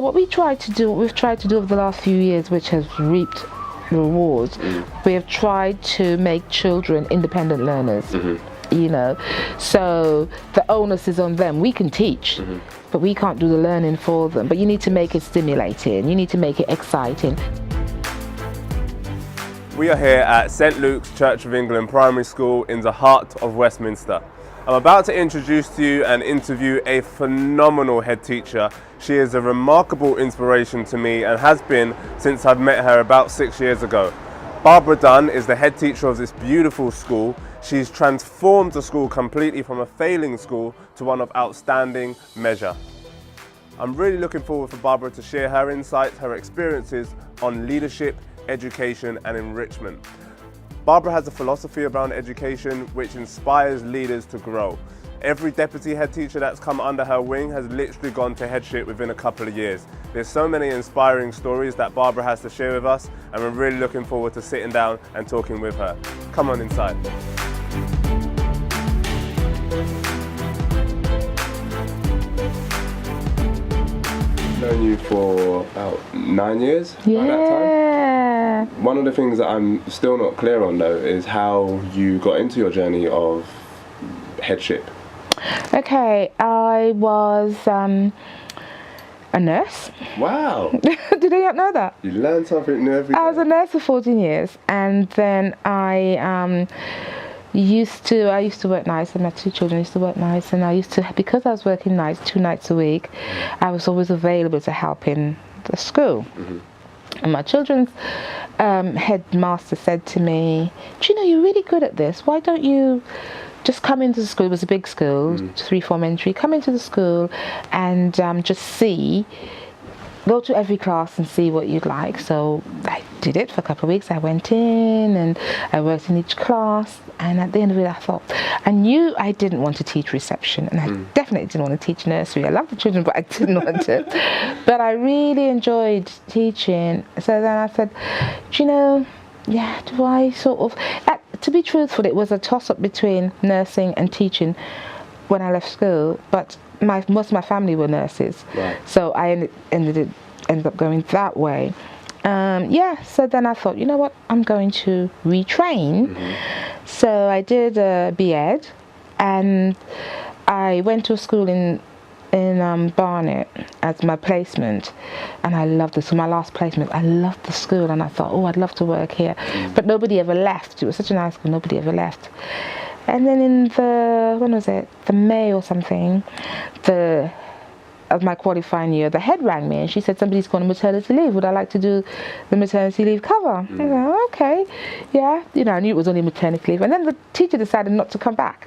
So what we've tried to do over the last few years, which has reaped rewards, we have tried to make children independent learners. You know, so the onus is on them. We can teach, but we can't do the learning for them. But you need to make it stimulating. You need to make it exciting. We are here at St Luke's Church of England Primary School in the heart of Westminster. I'm about to introduce to you and interview a phenomenal head teacher. She is a remarkable inspiration to me and has been since I've met her about 6 years ago. Barbara Dunn is the head teacher of this beautiful school. She's transformed the school completely from a failing school to one of outstanding measure. I'm really looking forward for Barbara to share her insights, her experiences on leadership, education and enrichment. Barbara has a philosophy around education which inspires leaders to grow. Every deputy head teacher that's come under her wing has literally gone to headship within a couple of years. There's so many inspiring stories that Barbara has to share with us, and we're really looking forward to sitting down and talking with her. Come on inside. I've known you for about 9 years by that time. One of the things that I'm still not clear on though is how you got into your journey of headship. Okay, I was a nurse. Wow. Did you not know that? You learn something new every day. I was a nurse for 14 years, and then I used to work nights. I met 2 children, used to work nights, and because I was working nights 2 nights a week, I was always available to help in the school. And my children's headmaster said to me, "Do you know, you're really good at this. Why don't you just come into the school?" It was a big school, 3 form entry. Come into the school and just go to every class and see what you'd like. So I did it for a couple of weeks. I went in and I worked in each class, and at the end of it I thought, I knew I didn't want to teach reception, and I definitely didn't want to teach nursery. I love the children, but I didn't want to. But I really enjoyed teaching. So then I said, do you know, do I sort of, to be truthful, it was a toss-up between nursing and teaching when I left school, but most of my family were nurses, so I ended up going that way. So then I thought, you know what, I'm going to retrain. So I did a B.Ed, and I went to a school in Barnet as my placement, and I loved it. So my last placement, I loved the school, and I thought, oh, I'd love to work here. But nobody ever left. It was such a nice school, nobody ever left. And then in the May or something, of my qualifying year, the head rang me and she said, somebody's gone on maternity leave. Would I like to do the maternity leave cover? I was like, okay, yeah. You know, I knew it was only maternity leave. And then the teacher decided not to come back.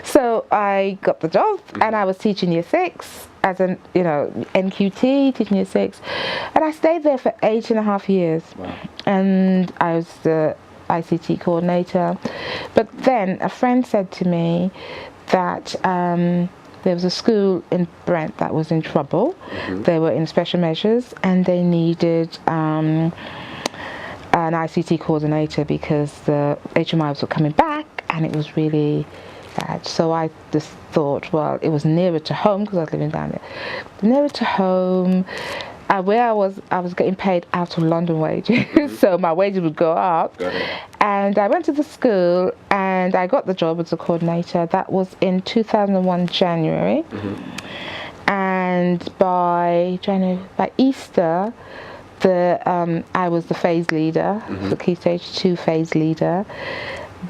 So I got the job, and I was teaching year 6 as an, NQT, teaching year 6. And I stayed there for 8.5 years. And I was the ICT coordinator. But then a friend said to me that there was a school in Brent that was in trouble. They were in special measures, and they needed an ICT coordinator because the HMIs were coming back, and it was really bad. So I just thought, well, it was nearer to home because I was living down there. Nearer to home. Where I was getting paid out of London wages, so my wages would go up. And I went to the school, and I got the job as a coordinator. That was in 2001 January. And by Easter, I was the phase leader, the Key Stage 2 phase leader.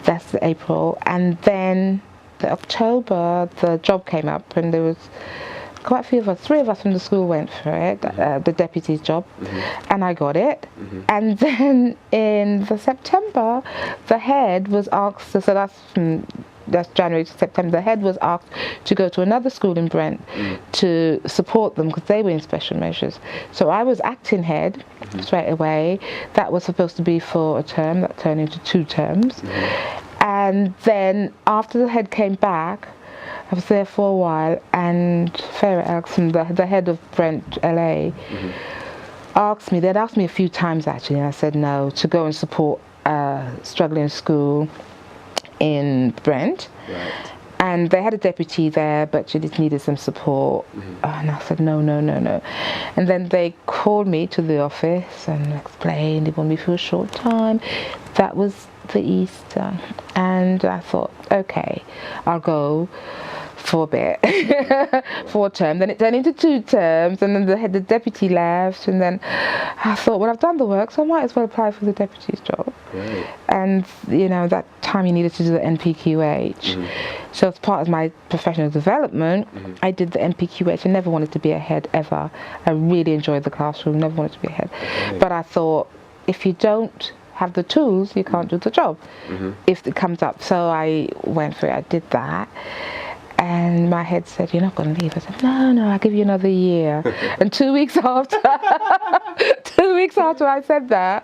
That's the April, and then the October the job came up, and there was quite a few of us, 3 of us from the school went for it, the deputy's job, and I got it. And then in the September, the head was asked, so that's January to September, the head was asked to go to another school in Brent to support them because they were in special measures. So I was acting head straight away. That was supposed to be for a term, that turned into 2 terms. And then after the head came back, I was there for a while, and Farah Elkson, the head of Brent LA, they'd asked me a few times actually, and I said no, to go and support a struggling school in Brent. And they had a deputy there, but she just needed some support. And I said, no. And then they called me to the office and explained they wanted me for a short time. That was the Easter. And I thought, okay, I'll go for a bit, for a term. Then it turned into 2 terms, and then the deputy left. And then I thought, well, I've done the work, so I might as well apply for the deputy's job. Great. And that time you needed to do the NPQH. So as part of my professional development, I did the NPQH. I never wanted to be a head ever. I really enjoyed the classroom, never wanted to be a head. But I thought, if you don't have the tools, you can't do the job if it comes up. So I went for it, I did that. And my head said, you're not going to leave. I said, no, I'll give you another year. And 2 weeks after, 2 weeks after I said that,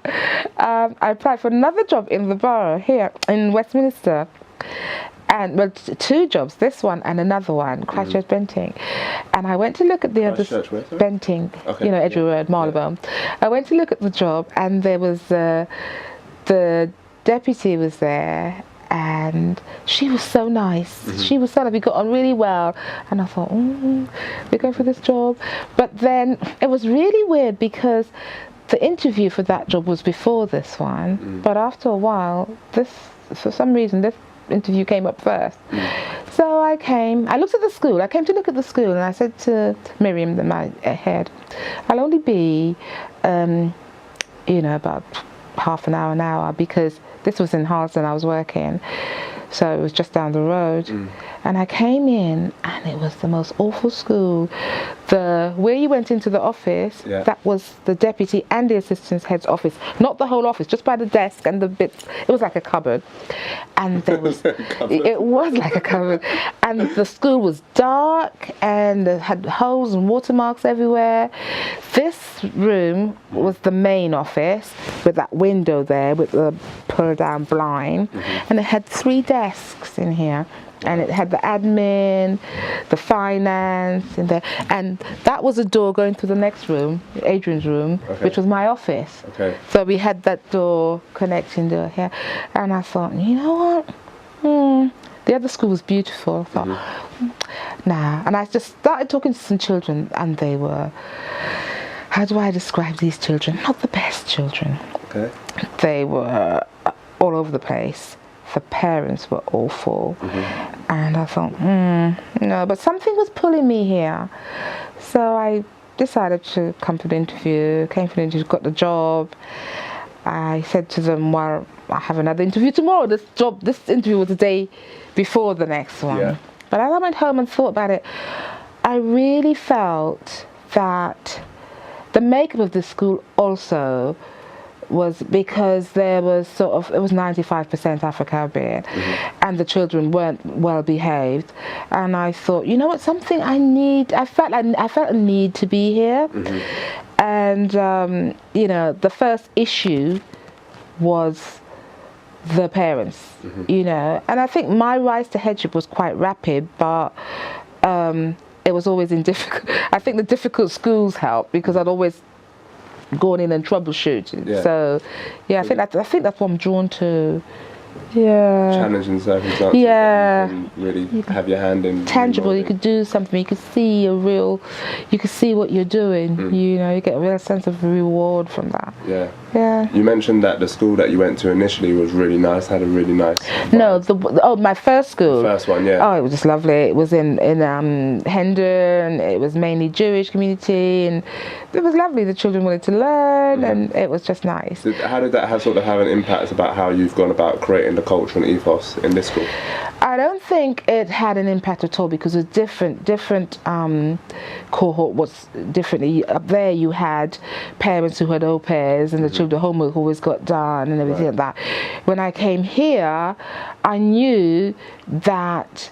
I applied for another job in the borough here in Westminster. And well, 2 jobs, this one and another one, Christchurch Benting. And I went to look at the other Benting, okay. Edgware Road, Marylebone. I went to look at the job, and there was the deputy was there. And she was so nice. She was so nice. We got on really well. And I thought, we're going for this job. But then it was really weird because the interview for that job was before this one. But after a while, for some reason, this interview came up first. So I looked at the school. I came to look at the school, and I said to Miriam, my head, I'll only be, about half an hour, because this was in Harlesden I was working, so it was just down the road. And I came in, and it was the most awful school. Where you went into the office, that was the deputy and the assistant head's office, not the whole office, just by the desk and the bits. It was like a cupboard, and there was it was like a cupboard, and the school was dark and it had holes and watermarks everywhere. This room was the main office with that window there with the pull down blind, and it had 3 desks in here. And it had the admin, the finance, and that was a door going to the next room, Adrian's room, which was my office. So we had that door connecting door here, and I thought, you know what? The other school was beautiful. I thought, nah. And I just started talking to some children, and they were, how do I describe these children? Not the best children. They were all over the place. The parents were awful. And I thought, no, but something was pulling me here. So I decided to come for the interview, got the job. I said to them, well, I have another interview tomorrow. This interview was the day before the next one. But as I went home and thought about it, I really felt that the makeup of the school also was because it was 95% Afro-Caribbean, and the children weren't well behaved, and I thought, you know what, something I felt a need to be here. And the first issue was the parents, and I think my rise to headship was quite rapid, but it was always I think the difficult schools helped, because I'd always going in and troubleshooting. So I think that's what I'm drawn to. Challenging circumstances. You can really have your hand in. Tangible. You could do something. You could see you could see what you're doing. You get a real sense of reward from that. You mentioned that the school that you went to initially was really nice. Had a really nice vibe. No, my first school. The first one, Oh, it was just lovely. It was in Hendon. It was mainly Jewish community, and it was lovely. The children wanted to learn, and it was just nice. How did that have an impact about how you've gone about creating the culture and ethos in this school? I don't think it had an impact at all, because a different cohort was differently. Up there you had parents who had au pairs, and the children homework always got done and everything like that. When I came here, I knew that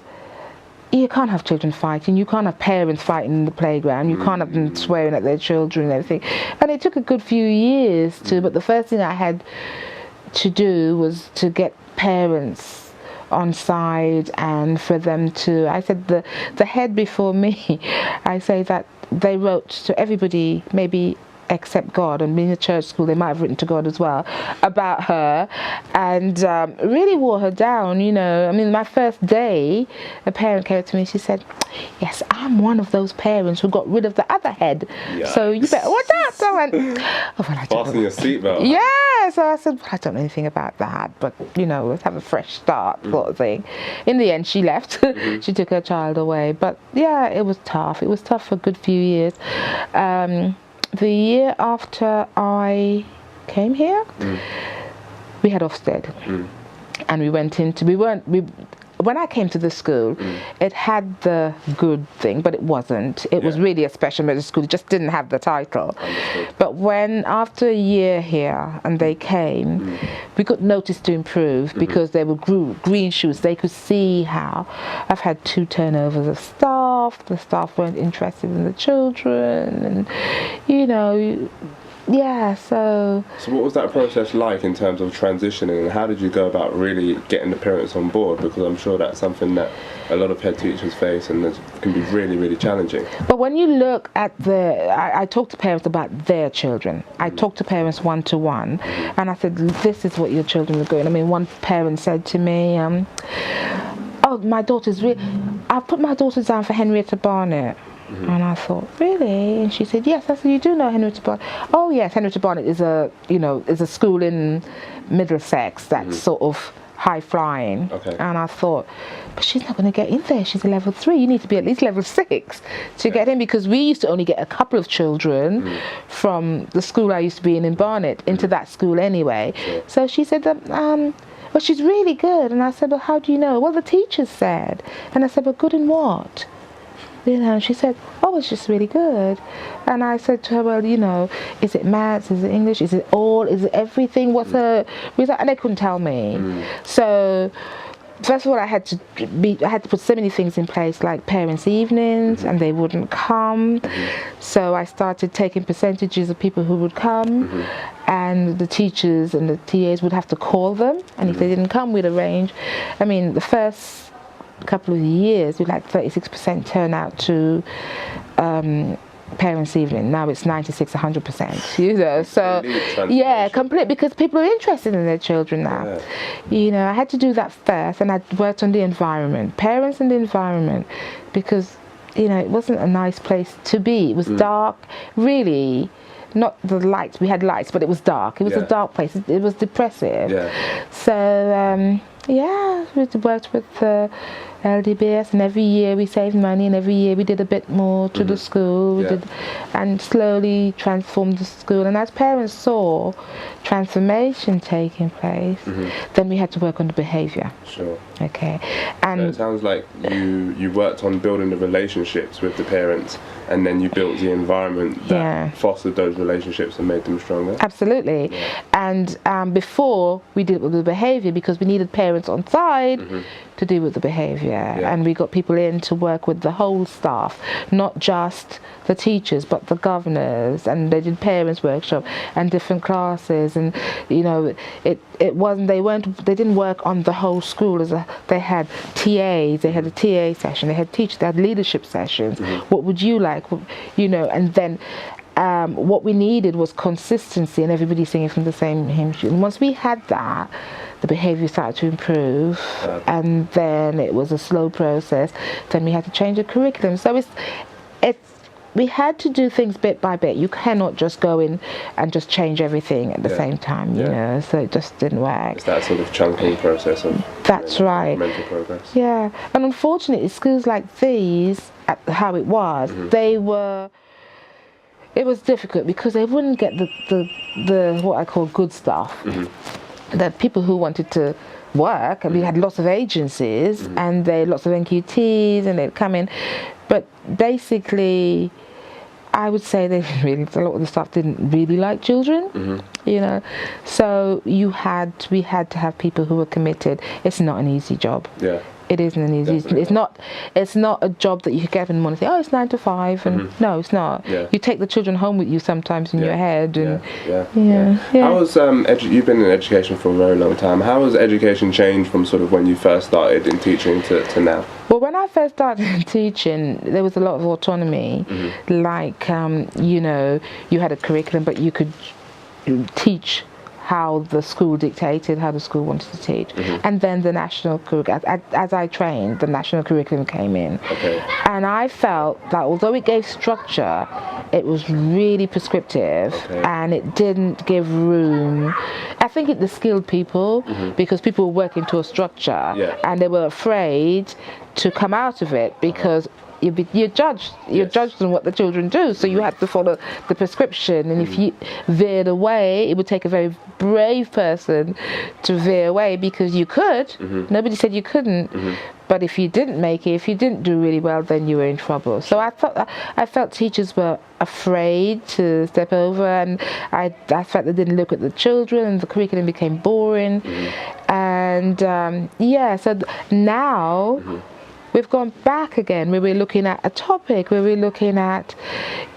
you can't have children fighting, you can't have parents fighting in the playground, you can't have them swearing at their children and everything. And it took a good few years but the first thing I had to do was to get parents on side, and for them to, I said the head before me, I say that they wrote to everybody maybe except God, and being a church school, they might have written to God as well about her, and really wore her down, you know. I mean, my first day, a parent came to me, she said, yes, I'm one of those parents who got rid of the other head. Yikes. So you better watch out. So I went, oh, well, I don't fasten your seatbelt. Yeah, so I said, well, I don't know anything about that, but, you know, let's have a fresh start sort of thing. In the end, she left. She took her child away, but yeah, it was tough. It was tough for a good few years. The year after I came here, we had Ofsted, and we went into, when I came to the school, it had the good thing, but it wasn't. It was really a special medical school. It just didn't have the title. But when, after a year here, and they came, we got notice to improve because they were green shoots. They could see how I've had 2 turnovers of staff. The staff weren't interested in the children, and, you know, yeah, so what was that process like in terms of transitioning, and how did you go about really getting the parents on board? Because I'm sure that's something that a lot of head teachers face, and it can be really, really challenging. But when you look at I talk to parents about their children. I talk to parents one-to-one, and I said, this is what your children are doing. I mean, one parent said to me, oh, my daughter's I've put my daughter down for Henrietta Barnett. And I thought, really? And she said, yes. I said, you do know Henrietta Barnett? Oh, yes, Henrietta Barnett is a school in Middlesex that's sort of high flying. Okay. And I thought, but she's not going to get in there. She's a level 3. You need to be at least level 6 to get in, because we used to only get a couple of children from the school I used to be in Barnet into that school anyway. Sure. So she said that, well, she's really good. And I said, well, how do you know? Well, the teachers said. And I said, well, good in what? You know, she said, oh, it's just really good. And I said to her, well, you know, is it maths, is it English, is it everything? What's her result? And they couldn't tell me. So first of all, I had to put so many things in place, like parents' evenings, and they wouldn't come. So I started taking percentages of people who would come, and the teachers and the TAs would have to call them, and if they didn't come, we'd arrange. I mean, the first couple of years, we had 36% turnout to parents' evening. Now it's 96, 100%. You know, so yeah, complete, because people are interested in their children now. Yeah. You know, I had to do that first, and I worked on the environment, parents and the environment, because you know it wasn't a nice place to be. It was dark, really. Not the lights. We had lights, but it was dark. It was a dark place. It was depressive. Yeah. So yeah, we worked with LDBS, and every year we saved money, and every year we did a bit more to the school. We did, and slowly transformed the school. And as parents saw transformation taking place, then we had to work on the behaviour. Sure. Okay. And so it sounds like you worked on building the relationships with the parents, and then you built the environment that fostered those relationships and made them stronger. Absolutely. Yeah. And before we did it with the behaviour, because we needed parents on side to deal with the behaviour, and we got people in to work with the whole staff, not just the teachers but the governors, and they did parents workshop and different classes, and you know it wasn't, they didn't work on the whole school they had TAs, they had a TA session, they had teachers, they had leadership sessions. What would you like, you know, and then what we needed was consistency and everybody singing from the same hymn tune. And once we had that, the behaviour started to improve, and then it was a slow process. Then we had to change the curriculum. So we had to do things bit by bit. You cannot just go in and just change everything at the same time, you know, so it just didn't work. It's that sort of chunking process of mental progress. Yeah, and unfortunately schools like these, how it was, it was difficult because they wouldn't get the what I call good stuff. The people who wanted to work, and we had lots of agencies, and lots of NQTs, and they'd come in, but basically I would say a lot of the staff didn't really like children, you know, so we had to have people who were committed. It's not an easy job. It isn't an easy. It's not a job that you get in the morning and say, oh, it's 9 to 5, and no, it's not. Yeah. You take the children home with you sometimes in your head, and yeah. How has you've been in education for a very long time? How has education changed from sort of when you first started in teaching to now? Well, when I first started teaching, there was a lot of autonomy. Like, you had a curriculum, but you could teach how the school dictated, how the school wanted to teach. And then the national curriculum, as I trained, the national curriculum came in. Okay. And I felt that although it gave structure, it was really prescriptive, and it didn't give room. I think the skilled people, because people were working to a structure, and they were afraid to come out of it because you're judged. You're judged on what the children do, so you had to follow the prescription. And if you veered away, it would take a very brave person to veer away, because you could. Nobody said you couldn't. But if you didn't make it, if you didn't do really well, then you were in trouble. So I felt teachers were afraid to step over, and I felt they didn't look at the children, and the curriculum became boring. And so now we've gone back again, where we're looking at a topic, where we're looking at,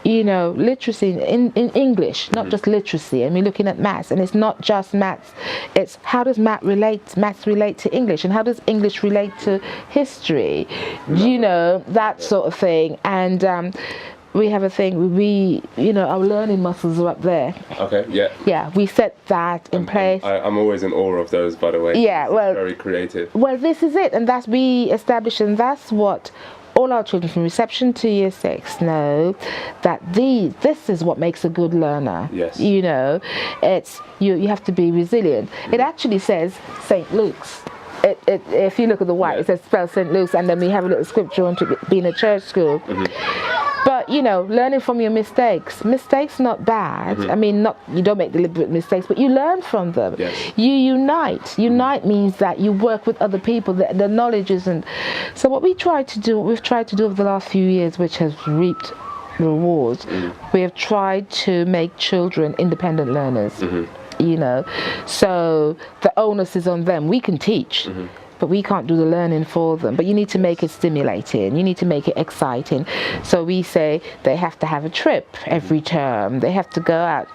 literacy in English, not just literacy, and we're looking at maths, and it's not just maths, it's how does maths relate to English, and how does English relate to history, that sort of thing. And we have a thing, our learning muscles are up there. Okay, yeah. Yeah, we set that in place. I'm always in awe of those, by the way. Yeah, well. It's very creative. Well, this is it, and we established, and that's what all our children from reception to year 6 know, that this is what makes a good learner. Yes. It's you have to be resilient. It actually says St. Luke's. If you look at the white, it says spell St. Luke's, and then we have a little scripture on to being a church school. But learning from your mistakes not bad. I mean, you don't make deliberate mistakes, but you learn from them. You unite means that you work with other people. The knowledge isn't. So what we've tried to do over the last few years, which has reaped rewards, we have tried to make children independent learners. So the onus is on them. We can teach, but we can't do the learning for them. But you need to make it stimulating. You need to make it exciting. So we say they have to have a trip every term. They have to go out.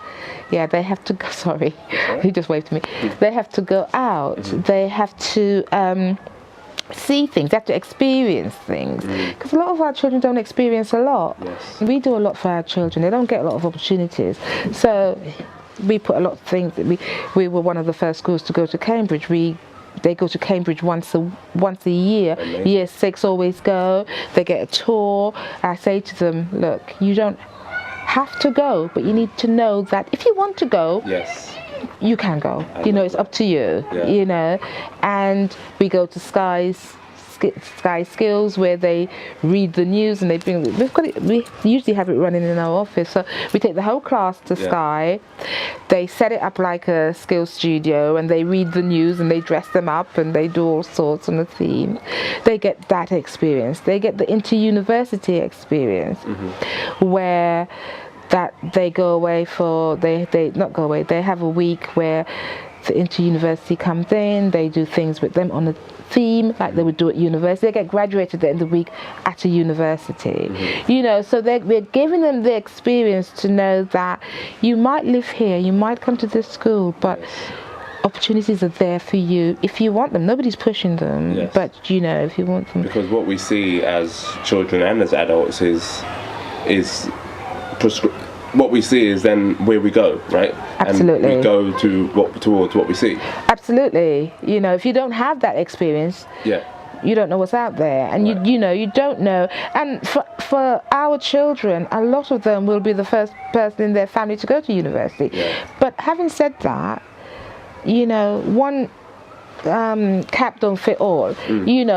Yeah, they have to go. Sorry, he just waved to me. They have to go out. They have to see things. They have to experience things. Because a lot of our children don't experience a lot. We do a lot for our children. They don't get a lot of opportunities. So we put a lot of things. We were one of the first schools to go to Cambridge. They go to Cambridge once a year. Amazing. Year 6 always go. They get a tour. I say to them, look, you don't have to go, but you need to know that if you want to go, you can go. It's up to you. And we go to Sky Skills, where they read the news, and we usually have it running in our office, so we take the whole class to Sky. They set it up like a skills studio, and they read the news, and they dress them up, and they do all sorts on the theme. They get that experience. They get the inter-university experience, where that they go away for, they not go away, they have a week where the inter-university comes in, they do things with them on a theme like they would do at university. They get graduated at the end of the week at a university. So we're giving them the experience to know that you might live here, you might come to this school, but opportunities are there for you if you want them. Nobody's pushing them, but if you want them. Because what we see as children and as adults is what we see is then where we go, right? Absolutely. And we go towards what we see. Absolutely. If you don't have that experience, you don't know what's out there, and you don't know. And for our children, a lot of them will be the first person in their family to go to university. But having said that, one cap don't fit all.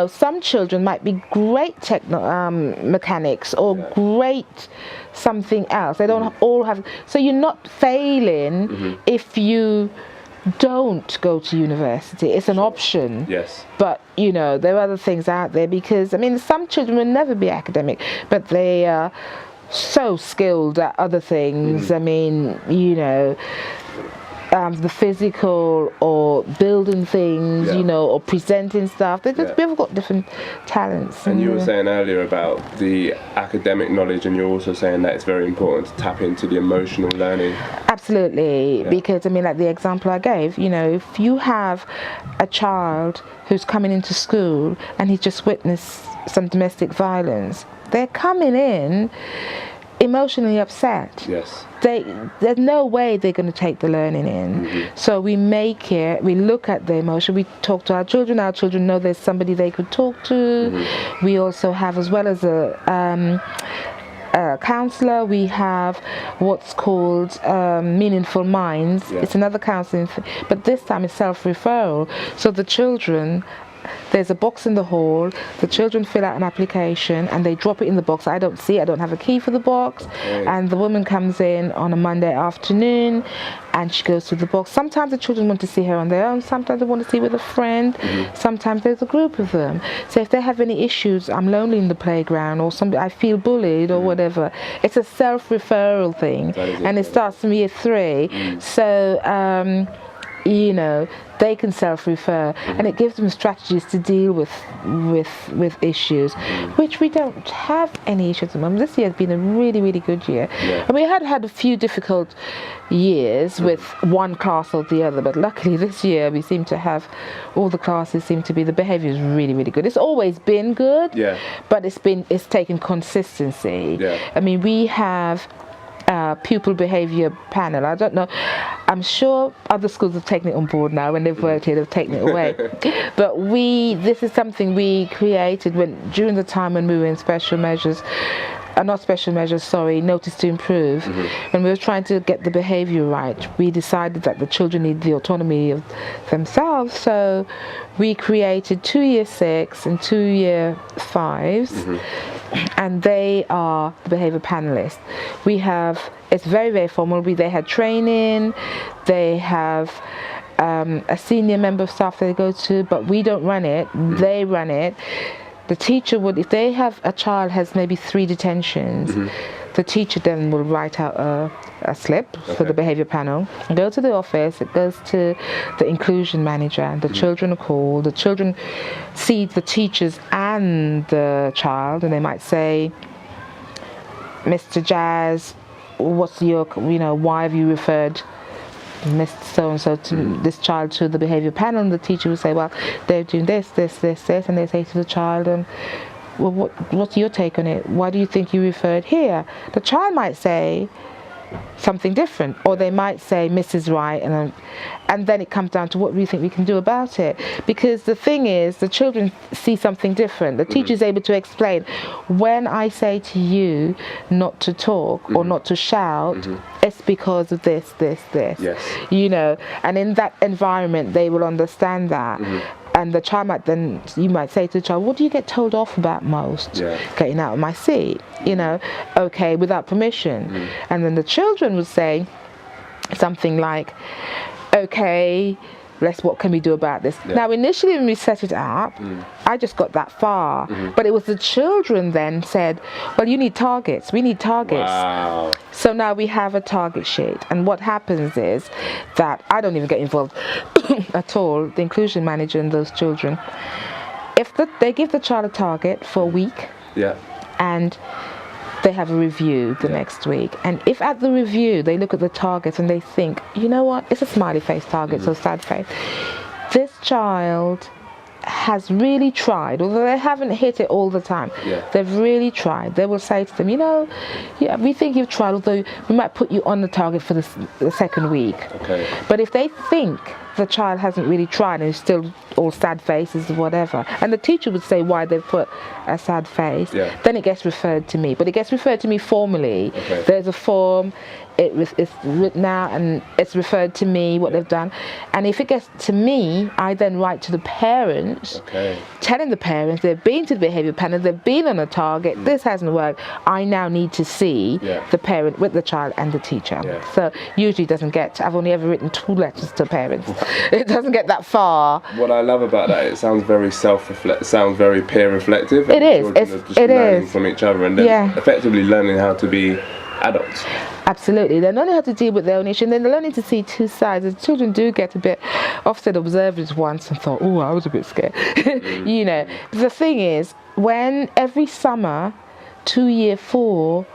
Some children might be great mechanics or great something else. They don't all have. So you're not failing if you don't go to university. It's an option. But there are other things out there, because some children will never be academic, but they are so skilled at other things. the physical or building things, Yeah. you know, or presenting stuff. We've got different talents. And you were saying earlier about the academic knowledge, and you're also saying that it's very important to tap into the emotional learning. Absolutely, because I mean, like the example I gave, you know, if you have a child who's coming into school and he's just witnessed some domestic violence, they're coming in emotionally upset. Yes. There's no way they're going to take the learning in. So we look at the emotion, we talk to our children know there's somebody they could talk to. We also have, as well as a counsellor, we have what's called Meaningful Minds. It's another counselling but this time it's self-referral. So the children, there's a box in the hall, the children fill out an application and they drop it in the box. I don't see it, I don't have a key for the box. And the woman comes in on a Monday afternoon and she goes through the box. Sometimes the children want to see her on their own, sometimes they want to see with a friend, sometimes there's a group of them. So if they have any issues, I'm lonely in the playground, or I feel bullied or whatever, it's a self-referral thing. And it starts from year 3. So you know, they can self-refer, and it gives them strategies to deal with issues, which we don't have any issues at the moment. This year has been a really, really good year. And we had a few difficult years with one class or the other, but luckily this year we seem to have, all the classes seem to be, the behaviour is really, really good. It's always been good, but it's taken consistency. I mean, we have pupil behaviour panel. I don't know, I'm sure other schools have taken it on board now. When they've worked here, they've taken it away. But this is something we created during the time when we were in special measures, notice to improve. When we were trying to get the behaviour right, we decided that the children need the autonomy of themselves. So we created 2 year 6 and 2 year 5s, and they are the behaviour panelists. It's very, very formal. They had training, they have a senior member of staff they go to, but we don't run it, they run it. The teacher would, if they have a child has maybe 3 detentions, the teacher then will write out a slip for the behaviour panel, go to the office, it goes to the inclusion manager, and the children are called. The children see the teachers and the child, and they might say, Mr. Jazz, why have you referred Mr. So-and-so to this child to the behaviour panel? And the teacher will say, well, they're doing this, and they say to the child, well, what's your take on it? Why do you think you referred here? The child might say something different, or they might say Mrs. Right, and then it comes down to what we think we can do about it. Because the thing is, the children see something different. The teacher is able to explain, when I say to you not to talk or not to shout, it's because of this. You know, and in that environment they will understand that. And the child you might say to the child, what do you get told off about most? Getting out of my seat, okay, without permission. And then the children would say something like, okay, what can we do about this? Now, initially when we set it up, I just got that far. But it was the children then said, well, you need targets. We need targets. Wow. So now we have a target sheet. And what happens is that I don't even get involved at all, the inclusion manager and those children. If they give the child a target for a week, and they have a review the next week, and if at the review they look at the targets and they think, you know what, it's a smiley face target, so sad face, this child has really tried, although they haven't hit it all the time, they've really tried, they will say to them, we think you've tried, although we might put you on the target for the second week. But if they think the child hasn't really tried and is still all sad faces or whatever, and the teacher would say why they've put a sad face, then it gets referred to me. But it gets referred to me formally. There's a form, it's written out, and it's referred to me what they've done. And if it gets to me, I then write to the parents, telling the parents they've been to the behaviour panel, they've been on a target, this hasn't worked, I now need to see the parent with the child and the teacher. So usually it doesn't get, I've only ever written 2 letters to parents. It doesn't get that far. What I love about that, it sounds very sounds very peer reflective. It is. Children are just learning from each other, and then effectively learning how to be adults. Absolutely. They're learning how to deal with their own issue, and then they're learning to see two sides. The children do get a bit, often observed it once and thought, oh, I was a bit scared. You know, the thing is, when every summer, 2 year 4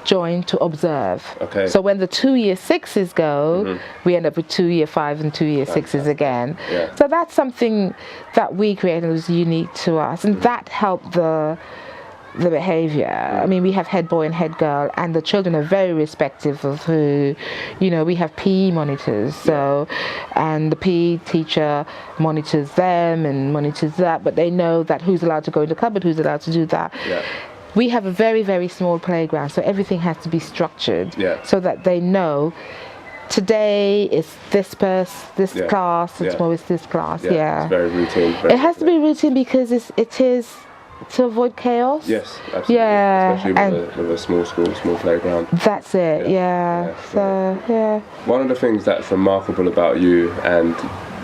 join to observe. Okay. So when the 2 year 6s go, we end up with 2 year 5 and 2 year 6s again. Yeah. So that's something that we created and was unique to us, and that helped the behavior. I mean, we have head boy and head girl, and the children are very respective of who, you know, we have PE monitors, so, and the PE teacher monitors them and monitors that, but they know that who's allowed to go in the cupboard, who's allowed to do that. Yeah. We have a very, very small playground, so everything has to be structured so that they know today is this class, tomorrow is this class. It's very routine. It has to be routine because it is to avoid chaos. Yes, absolutely. Yeah, especially with a small school, small playground. That's it. One of the things that's remarkable about you, and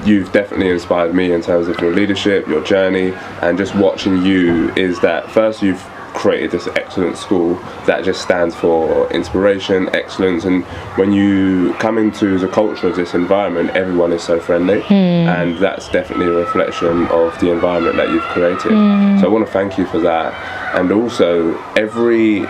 you've definitely inspired me in terms of your leadership, your journey, and just watching you, is that first you've created this excellent school that just stands for inspiration, excellence, and when you come into the culture of this environment, everyone is so friendly, and that's definitely a reflection of the environment that you've created. So I want to thank you for that. And also, when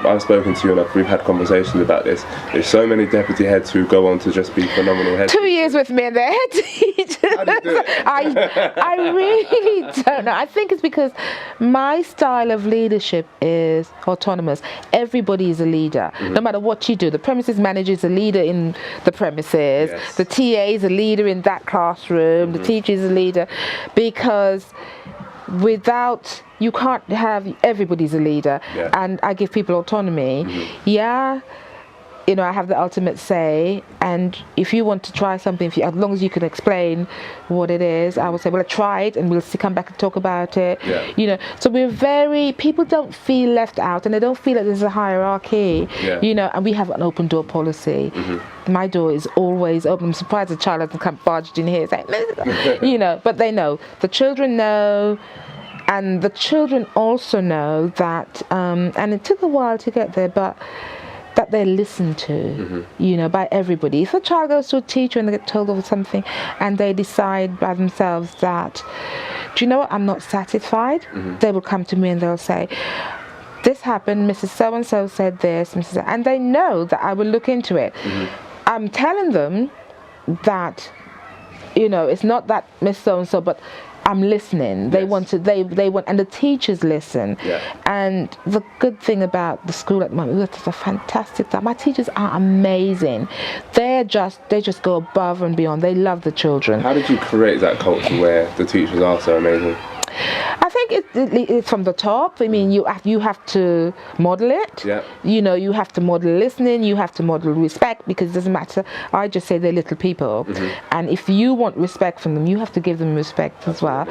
I've spoken to you and we've had conversations about this, there's so many deputy heads who go on to just be phenomenal head 2 years with me and they're head teachers. How do you do it? I really don't know. I think it's because my style of leadership is autonomous. Everybody is a leader, no matter what you do. The premises manager is a leader in the premises. Yes. The TA is a leader in that classroom. The teacher is a leader, because you can't have everybody's a leader. And I give people autonomy. You know, I have the ultimate say, and if you want to try something, as long as you can explain what it is, I will say, well, I tried, and we'll come back and talk about it. You know, so people don't feel left out, and they don't feel that there's a hierarchy. You know, and we have an open door policy. My door is always open. I'm surprised a child hasn't come barged in here saying, you know, but they know. The children know. And the children also know that, and it took a while to get there, but that they're listened to, you know, by everybody. If a child goes to a teacher and they get told of something and they decide by themselves that, do you know what, I'm not satisfied, they will come to me and they'll say, this happened, Mrs. So-and-so said this, and they know that I will look into it. I'm telling them that, you know, it's not that Miss So-and-so, but I'm listening. They want, and the teachers listen. And the good thing about the school at the moment, it's a fantastic time. My teachers are amazing. They just go above and beyond. They love the children. How did you create that culture where the teachers are so amazing? I think it's from the top. I mean, you have to model it. You know, you have to model listening. You have to model respect, because it doesn't matter. I just say they're little people, and if you want respect from them, you have to give them respect as well.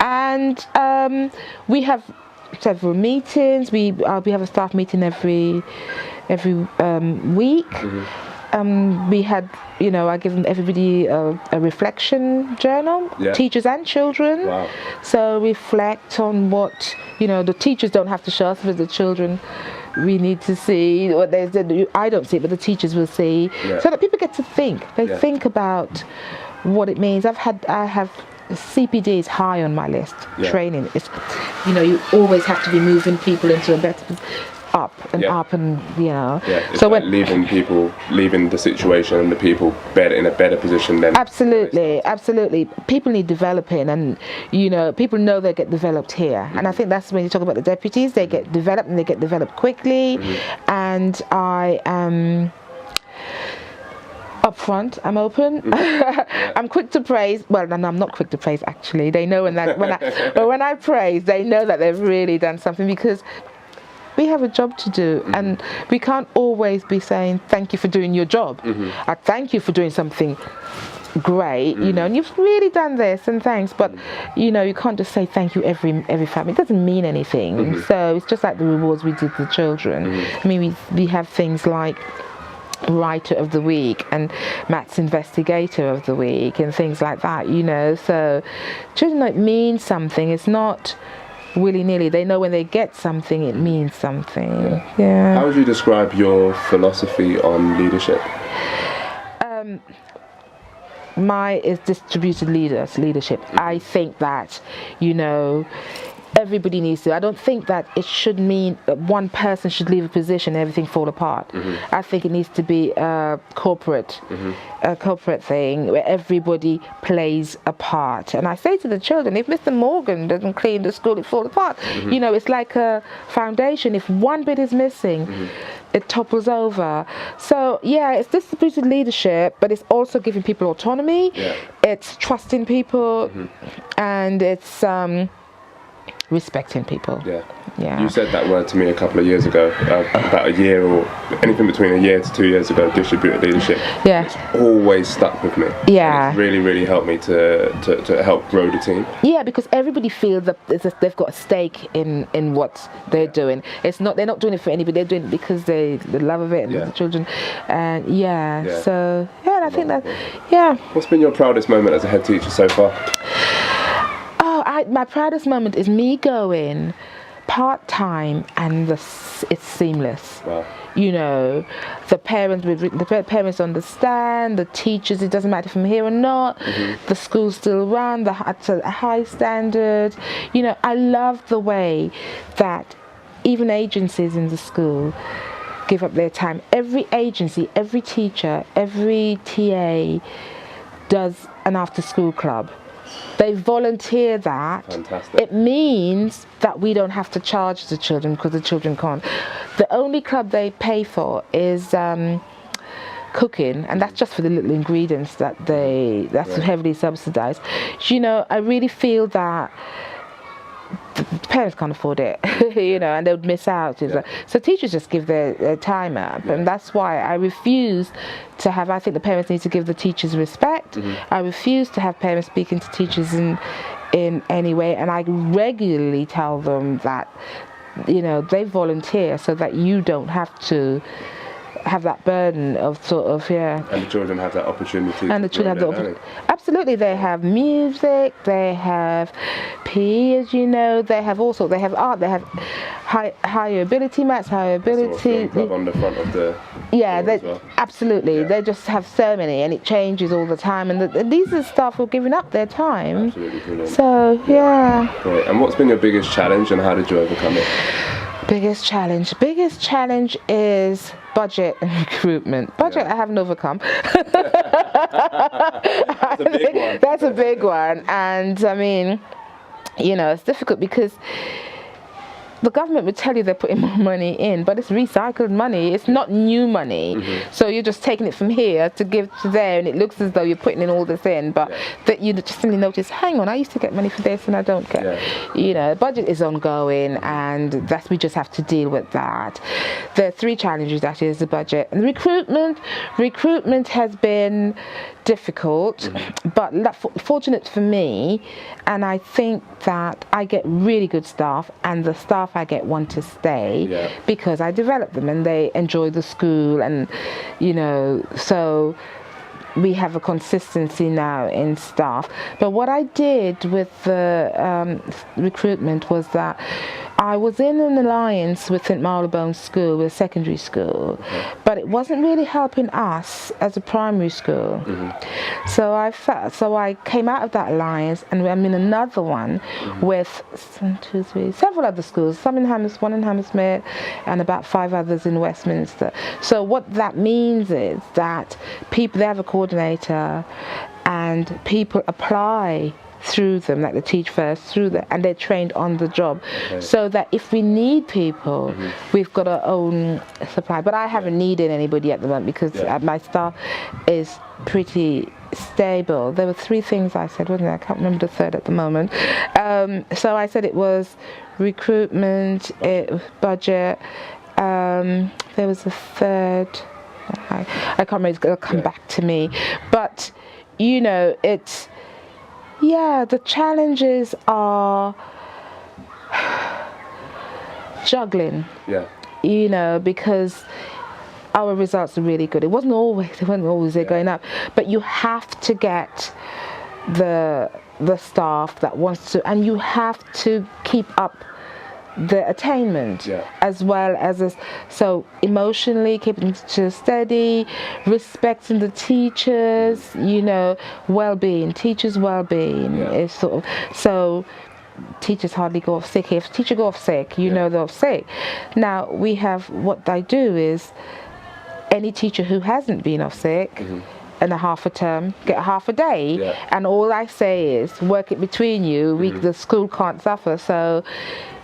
And we have several meetings. We have a staff meeting every week. We had, you know, I give everybody a reflection journal, teachers and children. So reflect on what, you know, the teachers don't have to show us, but the children, we need to see what they said. I don't see it, but the teachers will see, so that people get to think. They think about what it means. I have CPD is high on my list. Training is, you know, you always have to be moving people into a better. Up and you know. So when leaving the situation and the people in a better position than. Absolutely. People need developing, and you know, people know they get developed here, and I think that's when you talk about the deputies. They get developed, and they get developed quickly. And I am upfront. I'm open. I'm quick to praise. Well, no, I'm not quick to praise. Actually, they know when I praise, they know that they've really done something, because we have a job to do, and we can't always be saying thank you for doing your job. I thank you for doing something great, you know, and you've really done this, and thanks. But you know, you can't just say thank you every family. It doesn't mean anything. So it's just like the rewards we did to the children. I mean, we have things like writer of the week and Matt's investigator of the week and things like that, you know. So children, like, mean something. It's not willy-nilly. They know when they get something, it means something. Yeah. How would you describe your philosophy on leadership? My is distributed leadership. I think that, everybody needs to. I don't think that it should mean that one person should leave a position and everything fall apart. I think it needs to be a corporate thing where everybody plays a part. And I say to the children, if Mr. Morgan doesn't clean the school, it falls apart. It's like a foundation. If one bit is missing, it topples over. So yeah, it's distributed leadership, but it's also giving people autonomy. It's trusting people, and it's respecting people. Yeah. You said that word to me a couple of years ago, about a year or anything between a year to 2 years ago, distributed leadership. It's always stuck with me. And it's really, really helped me to help grow the team. Yeah, because everybody feels that they've got a stake in what they're doing. They're not doing it for anybody, they're doing it because the love of it and the children. And so I think that, What's been your proudest moment as a head teacher so far? My proudest moment is me going part-time and it's seamless. Wow. The parents understand, the teachers, it doesn't matter if I'm here or not, the school's still run at a high standard. I love the way that even agencies in the school give up their time. Every agency, every teacher, every TA does an after-school club. They volunteer that. Fantastic. It means that we don't have to charge the children because the children can't. The only club they pay for is cooking, and that's just for the little ingredients that's heavily subsidized. I really feel that the parents can't afford it, and they would miss out. So teachers just give their time up, and that's why I refuse to have. I think the parents need to give the teachers respect. I refuse to have parents speaking to teachers in any way, and I regularly tell them that they volunteer so that you don't have to have that burden of and the children have that opportunity. And the children have the absolutely. They have music, they have PE, as they have also. They have art, they have higher ability maths, higher ability club on the front of the absolutely. They just have so many, and it changes all the time. And these are staff who are giving up their time. Absolutely brilliant. So Great. And what's been your biggest challenge, and how did you overcome it? Biggest challenge is budget and recruitment. Budget I haven't overcome. That's a big one. And I mean, it's difficult because the government would tell you they're putting more money in, but it's recycled money. It's not new money. So you're just taking it from here to give to there, and it looks as though you're putting in all this in, but that you just suddenly notice, hang on, I used to get money for this and I don't get. The budget is ongoing, and we just have to deal with that. There are three challenges actually: is the budget and recruitment. Recruitment has been difficult, but fortunate for me, and I think that I get really good staff, and the staff I get want to stay because I develop them and they enjoy the school, and so we have a consistency now in staff. But what I did with the recruitment was that I was in an alliance with St Marylebone School, with a secondary school, but it wasn't really helping us as a primary school. So I came out of that alliance, and I'm in another one with several other schools, one in Hammersmith, and about 5 others in Westminster. So what that means is that they have a coordinator, and people apply through them, like they teach first through them, and they're trained on the job, so that if we need people, we've got our own supply. But I haven't needed anybody at the moment because my staff is pretty stable. There were 3 things I said, wasn't there? I can't remember the third at the moment. So I said it was recruitment, budget. There was a third. I can't remember. It's going to come back to me. But it's. The challenges are juggling. Because our results are really good. It wasn't always going up, but you have to get the staff that wants to, and you have to keep up the attainment as well as so emotionally keeping to steady, respecting the teachers, you know, teachers' well-being is sort of, so teachers hardly go off sick. If teacher go off sick, you know they're off sick. Now we have, what I do is any teacher who hasn't been off sick and a half a term get a half a day, and all I say is work it between you. The school can't suffer, so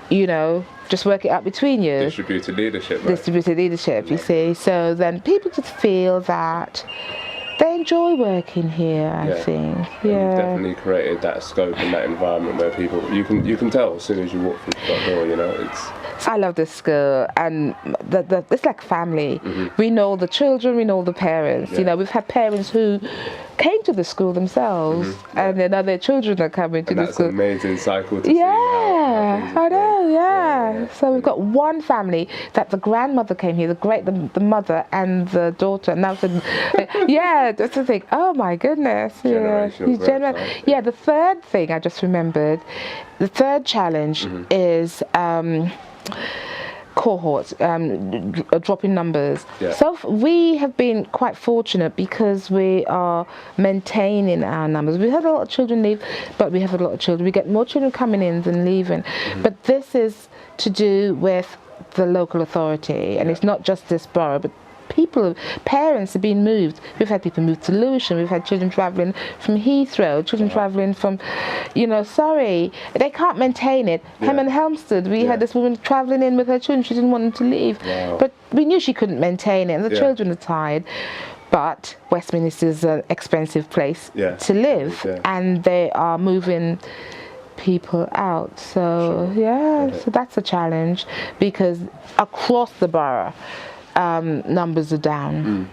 you know, just work it out between you. Distributed leadership, right? Distributed leadership, you see. So then people just feel that they enjoy working here, I think. And you've definitely created that scope and that environment where people, you can tell as soon as you walk through the front door, you know, it's... I love this school, and it's like family. We know the children, we know the parents. You know, we've had parents who came to the school themselves, and then other children are coming to the school. That's an amazing cycle to see. I know. So we've got one family that the grandmother came here, the mother and the daughter. And now, just to think, oh my goodness. The third thing I just remembered, the third challenge is cohorts, dropping numbers. So we have been quite fortunate because we are maintaining our numbers. We had a lot of children leave, but we have a lot of children. We get more children coming in than leaving. But this is to do with the local authority, and it's not just this borough, but parents have been moved. We've had people move to Lewisham. We've had children travelling from Heathrow, children travelling from, Surrey. They can't maintain it. Hemel Hempstead, we had this woman travelling in with her children. She didn't want them to leave. But we knew she couldn't maintain it, and the children are tired. But Westminster is an expensive place to live, and they are moving people out. So, so that's a challenge, because across the borough, numbers are down.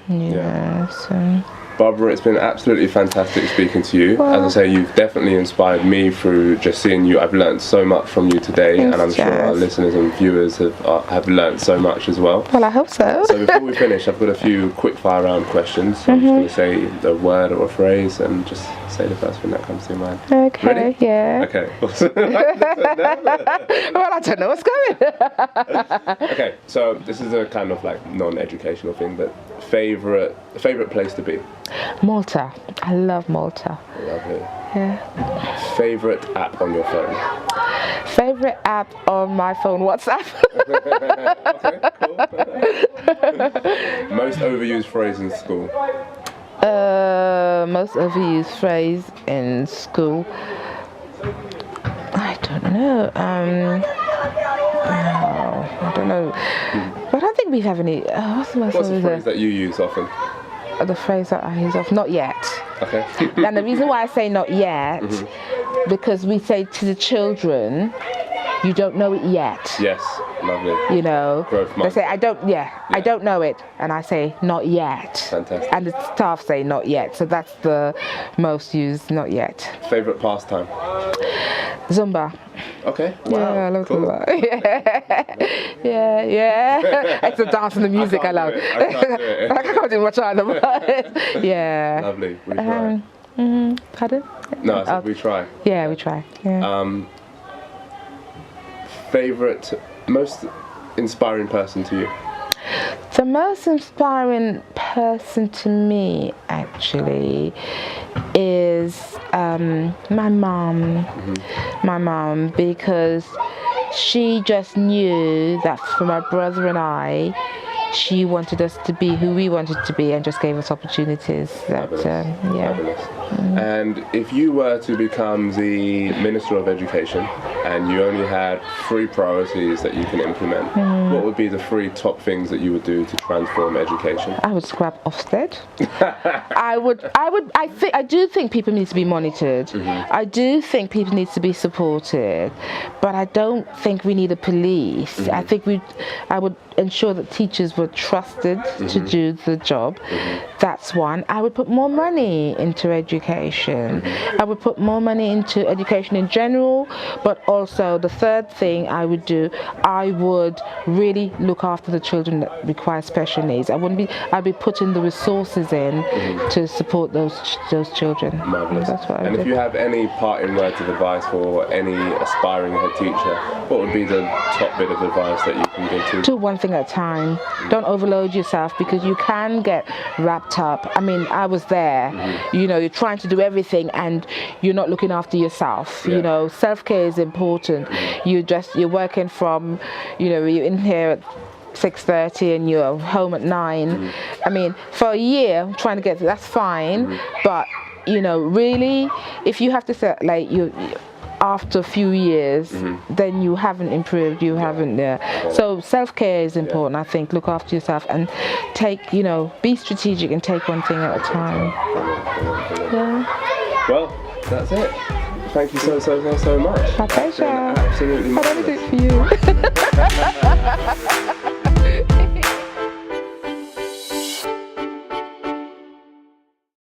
So. Barbara, it's been absolutely fantastic speaking to you. As I say, you've definitely inspired me through just seeing you. I've learned so much from you today, and I'm sure our listeners and viewers have learned so much as well. Well, I hope so. So before we finish, I've got a few quick fire round questions. So I'm just going to say a word or a phrase and just say the first thing that comes to your mind. Okay. Ready? Yeah. Okay. Well, I don't know what's going. Okay, so this is a kind of like non-educational thing, but favorite place to be? Malta. I love Malta. Lovely. Yeah. Favorite app on your phone? Favorite app on my phone, WhatsApp. Okay, cool. Most overused phrase in school? Most overused phrase in school. I don't know. I don't know. But I don't think we have any. What's the phrase that you use often? The phrase that I use often, not yet. Okay. And the reason why I say not yet, because we say to the children, you don't know it yet. Yes, lovely. You know, growth they say, I don't know it. And I say, not yet. Fantastic. And the staff say, not yet. So that's the most used, not yet. Favorite pastime? Zumba. Okay. Wow. Yeah, I love cool. Zumba. yeah. It's the dance and the music I love. I can't do much either. Yeah. Lovely. We try. Pardon? No, I said we try. Yeah, we try. Yeah. Favorite, most inspiring person to you? The most inspiring person to me, actually, is my mom. My mom, because she just knew that for my brother and I, she wanted us to be who we wanted to be, and just gave us opportunities. Fabulous. And if you were to become the Minister of Education and you only had 3 priorities that you can implement, what would be the 3 top things that you would do to transform education? I would scrap Ofsted. I do think people need to be monitored. I do think people need to be supported, but I don't think we need a police. I think I would ensure that teachers were trusted to do the job. That's one. I would put more money into education. I would put more money into education in general, but also the third thing I would do, I would really look after the children that require special needs. I'd be putting the resources in to support those children. Marvelous. That's what I and would if do. you have any parting words of advice for any aspiring head teacher, what would be the top bit of advice that you can give to? Do one thing at a time. Don't overload yourself, because you can get wrapped up. I mean, I was there. You know, you're trying to do everything and you're not looking after yourself. You know, self-care is important. You're working from, you know, you're in here at 6:30 and you're home at 9. I mean, for a year trying to get that's fine, but you know, really, if you have to say, like, you after a few years, then you haven't improved, you haven't so self-care is important. I think look after yourself and take, you know, be strategic and take one thing at a time. Well, that's it. Thank you so much. My pleasure. Absolutely I'd do it for you.